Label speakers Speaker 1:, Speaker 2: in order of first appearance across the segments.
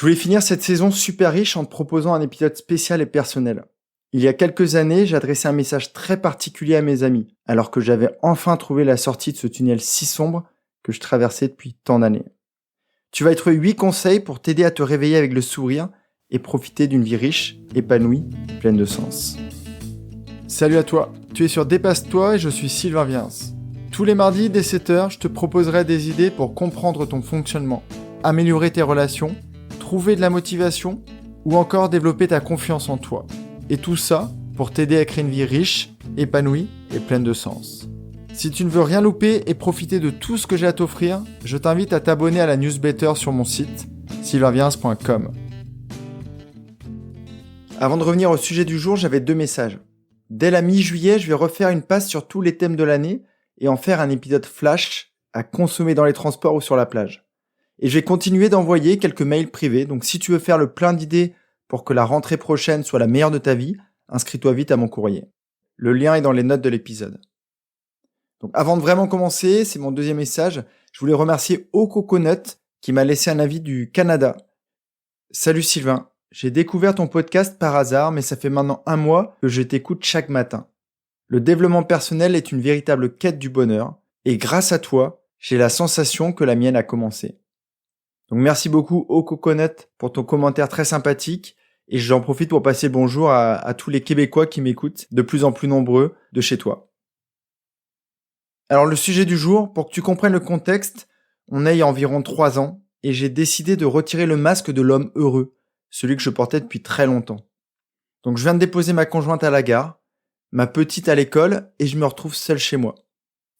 Speaker 1: Je voulais finir cette saison super riche en te proposant un épisode spécial et personnel. Il y a quelques années, j'adressais un message très particulier à mes amis, alors que j'avais enfin trouvé la sortie de ce tunnel si sombre que je traversais depuis tant d'années. Tu vas y trouver 8 conseils pour t'aider à te réveiller avec le sourire et profiter d'une vie riche, épanouie, pleine de sens. Salut à toi, tu es sur Dépasse-toi et je suis Sylvain Viens. Tous les mardis dès 7h, je te proposerai des idées pour comprendre ton fonctionnement, améliorer tes relations, trouver de la motivation ou encore développer ta confiance en toi. Et tout ça pour t'aider à créer une vie riche, épanouie et pleine de sens. Si tu ne veux rien louper et profiter de tout ce que j'ai à t'offrir, je t'invite à t'abonner à la newsletter sur mon site sylvainviens.com. Avant de revenir au sujet du jour, j'avais 2 messages. Dès la mi-juillet, je vais refaire une passe sur tous les thèmes de l'année et en faire un épisode flash à consommer dans les transports ou sur la plage. Et je vais continuer d'envoyer quelques mails privés, donc si tu veux faire le plein d'idées pour que la rentrée prochaine soit la meilleure de ta vie, inscris-toi vite à mon courrier. Le lien est dans les notes de l'épisode. Donc avant de vraiment commencer, c'est mon 2e message, je voulais remercier Coconut qui m'a laissé un avis du Canada. Salut Sylvain, j'ai découvert ton podcast par hasard, mais ça fait maintenant 1 mois que je t'écoute chaque matin. Le développement personnel est une véritable quête du bonheur, et grâce à toi, j'ai la sensation que la mienne a commencé. Donc merci beaucoup Coconut pour ton commentaire très sympathique, et j'en profite pour passer le bonjour à tous les Québécois qui m'écoutent, de plus en plus nombreux, de chez toi. Alors le sujet du jour, pour que tu comprennes le contexte, on est il y a environ 3 ans, et j'ai décidé de retirer le masque de l'homme heureux, celui que je portais depuis très longtemps. Donc je viens de déposer ma conjointe à la gare, ma petite à l'école, et je me retrouve seul chez moi.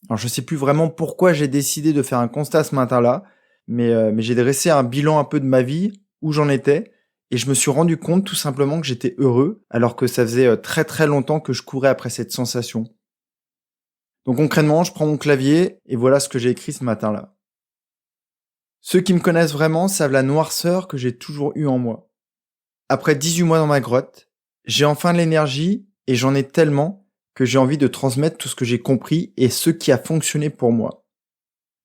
Speaker 1: Alors je sais plus vraiment pourquoi j'ai décidé de faire un constat ce matin-là, mais j'ai dressé un bilan un peu de ma vie, où j'en étais, et je me suis rendu compte tout simplement que j'étais heureux, alors que ça faisait très très longtemps que je courais après cette sensation. Donc concrètement, je prends mon clavier, et voilà ce que j'ai écrit ce matin-là. Ceux qui me connaissent vraiment savent la noirceur que j'ai toujours eue en moi. Après 18 mois dans ma grotte, j'ai enfin de l'énergie, et j'en ai tellement que j'ai envie de transmettre tout ce que j'ai compris et ce qui a fonctionné pour moi.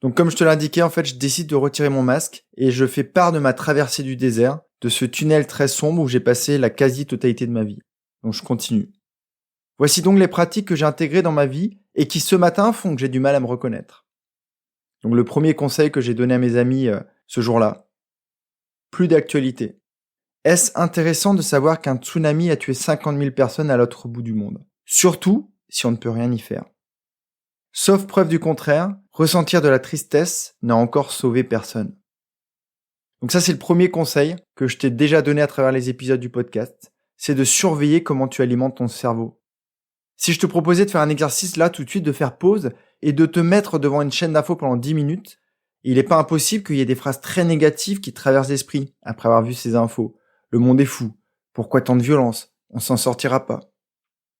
Speaker 1: Donc comme je te l'indiquais, en fait, je décide de retirer mon masque et je fais part de ma traversée du désert, de ce tunnel très sombre où j'ai passé la quasi-totalité de ma vie. Donc je continue. Voici donc les pratiques que j'ai intégrées dans ma vie et qui ce matin font que j'ai du mal à me reconnaître. Donc le premier conseil que j'ai donné à mes amis ce jour-là, plus d'actualité. Est-ce intéressant de savoir qu'un tsunami a tué 50 000 personnes à l'autre bout du monde? Surtout si on ne peut rien y faire. Sauf preuve du contraire, ressentir de la tristesse n'a encore sauvé personne. Donc ça, c'est le premier conseil que je t'ai déjà donné à travers les épisodes du podcast, c'est de surveiller comment tu alimentes ton cerveau. Si je te proposais de faire un exercice là tout de suite, de faire pause et de te mettre devant une chaîne d'infos pendant 10 minutes, il n'est pas impossible qu'il y ait des phrases très négatives qui te traversent l'esprit après avoir vu ces infos. Le monde est fou. Pourquoi tant de violence? On s'en sortira pas.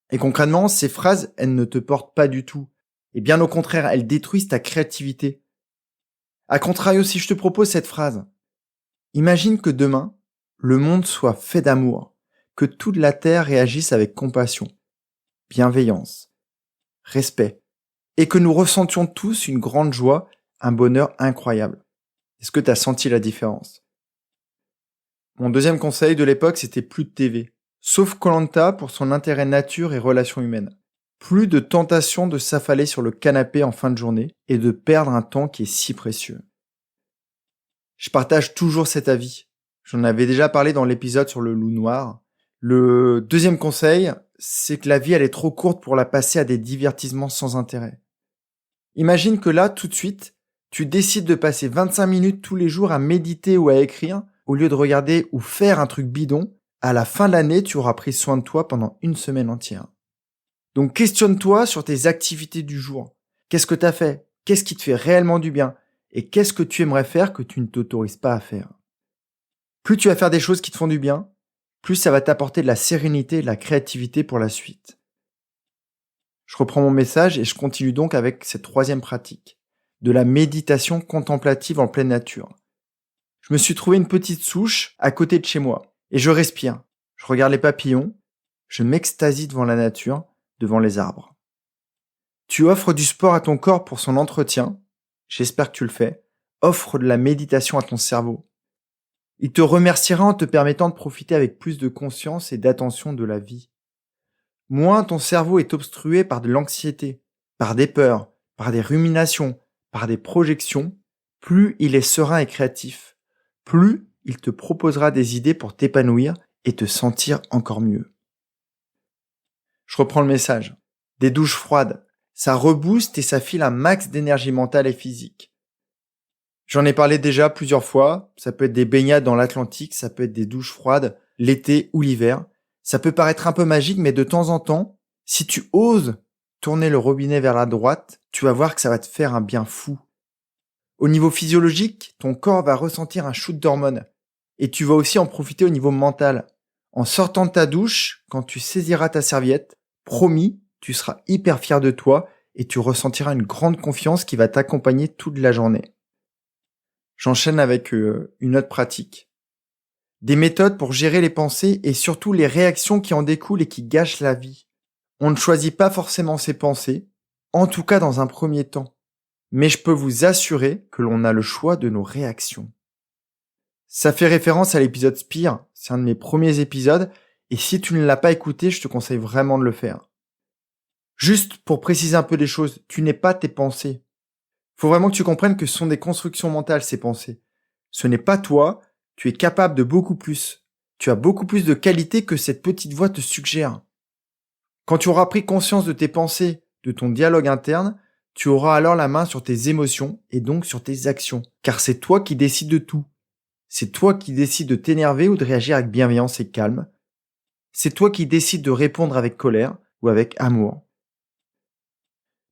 Speaker 1: Et concrètement, ces phrases, elles ne te portent pas du tout. Et bien au contraire, elles détruisent ta créativité. A contrario, si je te propose cette phrase, imagine que demain, le monde soit fait d'amour, que toute la terre réagisse avec compassion, bienveillance, respect, et que nous ressentions tous une grande joie, un bonheur incroyable. Est-ce que tu as senti la différence? Mon 2e conseil de l'époque, c'était plus de TV. Sauf Koh-Lanta pour son intérêt nature et relations humaines. Plus de tentation de s'affaler sur le canapé en fin de journée et de perdre un temps qui est si précieux. Je partage toujours cet avis. J'en avais déjà parlé dans l'épisode sur le loup noir. Le 2e conseil, c'est que la vie elle est trop courte pour la passer à des divertissements sans intérêt. Imagine que là, tout de suite, tu décides de passer 25 minutes tous les jours à méditer ou à écrire, au lieu de regarder ou faire un truc bidon. À la fin de l'année, tu auras pris soin de toi pendant 1 semaine entière. Donc questionne-toi sur tes activités du jour. Qu'est-ce que tu as fait? Qu'est-ce qui te fait réellement du bien? Et qu'est-ce que tu aimerais faire que tu ne t'autorises pas à faire? Plus tu vas faire des choses qui te font du bien, plus ça va t'apporter de la sérénité et de la créativité pour la suite. Je reprends mon message et je continue donc avec cette 3e pratique, de la méditation contemplative en pleine nature. Je me suis trouvé une petite souche à côté de chez moi et je respire. Je regarde les papillons, je m'extasie devant la nature, devant les arbres. Tu offres du sport à ton corps pour son entretien, j'espère que tu le fais, offre de la méditation à ton cerveau. Il te remerciera en te permettant de profiter avec plus de conscience et d'attention de la vie. Moins ton cerveau est obstrué par de l'anxiété, par des peurs, par des ruminations, par des projections, plus il est serein et créatif, plus il te proposera des idées pour t'épanouir et te sentir encore mieux. Je reprends le message. Des douches froides, ça rebooste et ça file un max d'énergie mentale et physique. J'en ai parlé déjà plusieurs fois, ça peut être des baignades dans l'Atlantique, ça peut être des douches froides, l'été ou l'hiver. Ça peut paraître un peu magique, mais de temps en temps, si tu oses tourner le robinet vers la droite, tu vas voir que ça va te faire un bien fou. Au niveau physiologique, ton corps va ressentir un shoot d'hormones. Et tu vas aussi en profiter au niveau mental. En sortant de ta douche, quand tu saisiras ta serviette, promis, tu seras hyper fier de toi et tu ressentiras une grande confiance qui va t'accompagner toute la journée. J'enchaîne avec une autre pratique. Des méthodes pour gérer les pensées et surtout les réactions qui en découlent et qui gâchent la vie. On ne choisit pas forcément ses pensées, en tout cas dans un premier temps. Mais je peux vous assurer que l'on a le choix de nos réactions. Ça fait référence à l'épisode Spire, c'est un de mes premiers épisodes, et si tu ne l'as pas écouté, je te conseille vraiment de le faire. Juste pour préciser un peu les choses, tu n'es pas tes pensées. Faut vraiment que tu comprennes que ce sont des constructions mentales, ces pensées. Ce n'est pas toi, tu es capable de beaucoup plus. Tu as beaucoup plus de qualités que cette petite voix te suggère. Quand tu auras pris conscience de tes pensées, de ton dialogue interne, tu auras alors la main sur tes émotions et donc sur tes actions. Car c'est toi qui décides de tout. C'est toi qui décides de t'énerver ou de réagir avec bienveillance et calme. C'est toi qui décides de répondre avec colère ou avec amour.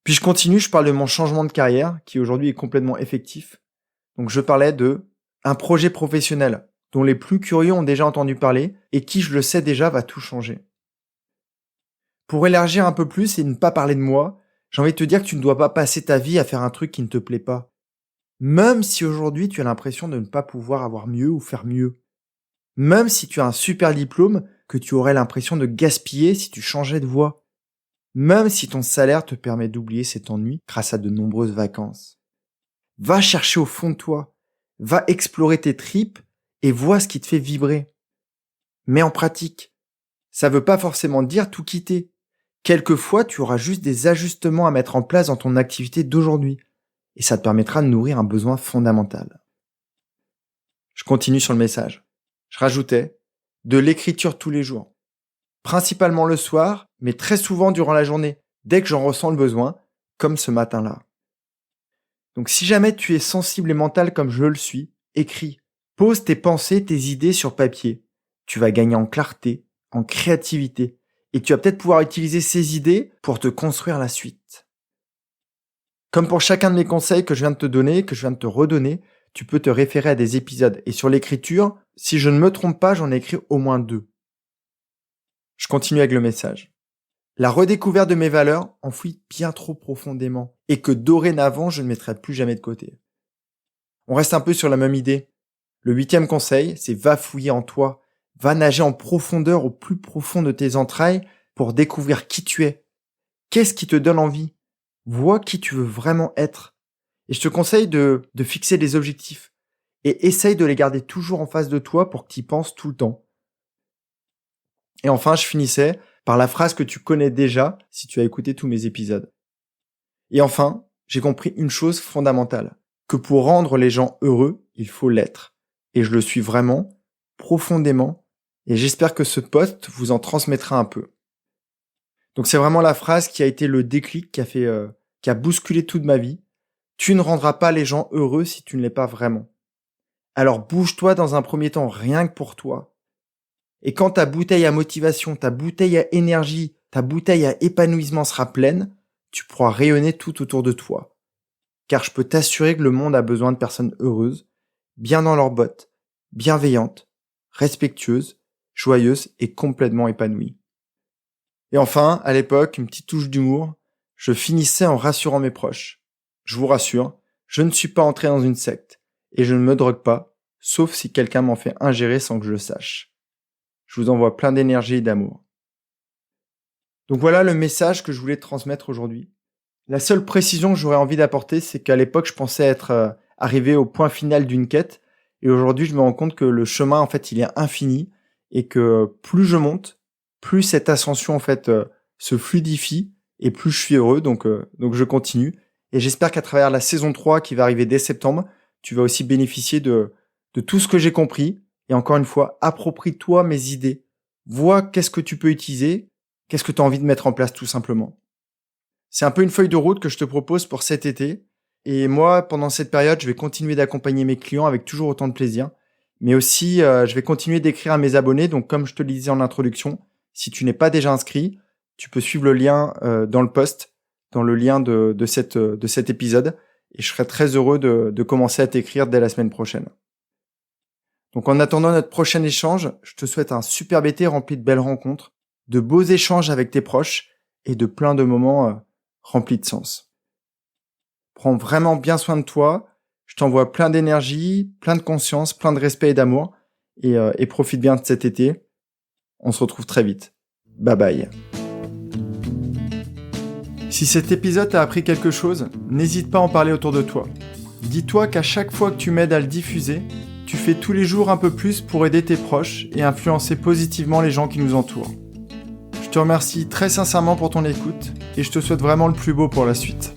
Speaker 1: Puis je continue, je parle de mon changement de carrière qui aujourd'hui est complètement effectif. Donc je parlais de un projet professionnel dont les plus curieux ont déjà entendu parler et qui, je le sais déjà, va tout changer. Pour élargir un peu plus et ne pas parler de moi, j'ai envie de te dire que tu ne dois pas passer ta vie à faire un truc qui ne te plaît pas. Même si aujourd'hui tu as l'impression de ne pas pouvoir avoir mieux ou faire mieux. Même si tu as un super diplôme que tu aurais l'impression de gaspiller si tu changeais de voie. Même si ton salaire te permet d'oublier cet ennui grâce à de nombreuses vacances. Va chercher au fond de toi. Va explorer tes tripes et vois ce qui te fait vibrer. Mets en pratique. Ça veut pas forcément dire tout quitter. Quelquefois, tu auras juste des ajustements à mettre en place dans ton activité d'aujourd'hui. Et ça te permettra de nourrir un besoin fondamental. Je continue sur le message. Je rajoutais de l'écriture tous les jours. Principalement le soir, mais très souvent durant la journée, dès que j'en ressens le besoin, comme ce matin-là. Donc si jamais tu es sensible et mental comme je le suis, écris. Pose tes pensées, tes idées sur papier. Tu vas gagner en clarté, en créativité, et tu vas peut-être pouvoir utiliser ces idées pour te construire la suite. Comme pour chacun de mes conseils que je viens de te donner, que je viens de te redonner, tu peux te référer à des épisodes. Et sur l'écriture, si je ne me trompe pas, j'en ai écrit au moins 2. Je continue avec le message. La redécouverte de mes valeurs enfouies bien trop profondément et que dorénavant je ne mettrai plus jamais de côté. On reste un peu sur la même idée. Le 8e conseil, c'est va fouiller en toi, va nager en profondeur au plus profond de tes entrailles pour découvrir qui tu es. Qu'est-ce qui te donne envie? Vois qui tu veux vraiment être. Et je te conseille de fixer des objectifs et essaye de les garder toujours en face de toi pour que tu y penses tout le temps. Et enfin, je finissais par la phrase que tu connais déjà si tu as écouté tous mes épisodes. Et enfin, j'ai compris une chose fondamentale, que pour rendre les gens heureux, il faut l'être. Et je le suis vraiment, profondément, et j'espère que ce post vous en transmettra un peu. Donc c'est vraiment la phrase qui a été le déclic qui a bousculé toute ma vie. Tu ne rendras pas les gens heureux si tu ne l'es pas vraiment. Alors bouge-toi dans un premier temps, rien que pour toi. Et quand ta bouteille à motivation, ta bouteille à énergie, ta bouteille à épanouissement sera pleine, tu pourras rayonner tout autour de toi. Car je peux t'assurer que le monde a besoin de personnes heureuses, bien dans leurs bottes, bienveillantes, respectueuses, joyeuses et complètement épanouies. Et enfin, à l'époque, une petite touche d'humour, je finissais en rassurant mes proches. Je vous rassure, je ne suis pas entré dans une secte et je ne me drogue pas, sauf si quelqu'un m'en fait ingérer sans que je le sache. Je vous envoie plein d'énergie et d'amour. Donc voilà le message que je voulais te transmettre aujourd'hui. La seule précision que j'aurais envie d'apporter, c'est qu'à l'époque, je pensais être arrivé au point final d'une quête Et aujourd'hui, je me rends compte que le chemin, en fait, il est infini et que plus je monte, plus cette ascension, en fait, se fluidifie et plus je suis heureux. Donc je continue. Et j'espère qu'à travers la saison 3 qui va arriver dès septembre, tu vas aussi bénéficier de tout ce que j'ai compris. Et encore une fois, approprie-toi mes idées. Vois qu'est-ce que tu peux utiliser, qu'est-ce que tu as envie de mettre en place tout simplement. C'est un peu une feuille de route que je te propose pour cet été. Et moi, pendant cette période, je vais continuer d'accompagner mes clients avec toujours autant de plaisir. Mais aussi, je vais continuer d'écrire à mes abonnés. Donc, comme je te le disais en introduction, si tu n'es pas déjà inscrit, tu peux suivre le lien dans le post, dans le lien de cet épisode. Et je serai très heureux de commencer à t'écrire dès la semaine prochaine. Donc, en attendant notre prochain échange, je te souhaite un superbe été rempli de belles rencontres, de beaux échanges avec tes proches et de plein de moments remplis de sens. Prends vraiment bien soin de toi. Je t'envoie plein d'énergie, plein de conscience, plein de respect et d'amour. Et profite bien de cet été. On se retrouve très vite. Bye bye. Si cet épisode t'a appris quelque chose, n'hésite pas à en parler autour de toi. Dis-toi qu'à chaque fois que tu m'aides à le diffuser, tu fais tous les jours un peu plus pour aider tes proches et influencer positivement les gens qui nous entourent. Je te remercie très sincèrement pour ton écoute et je te souhaite vraiment le plus beau pour la suite.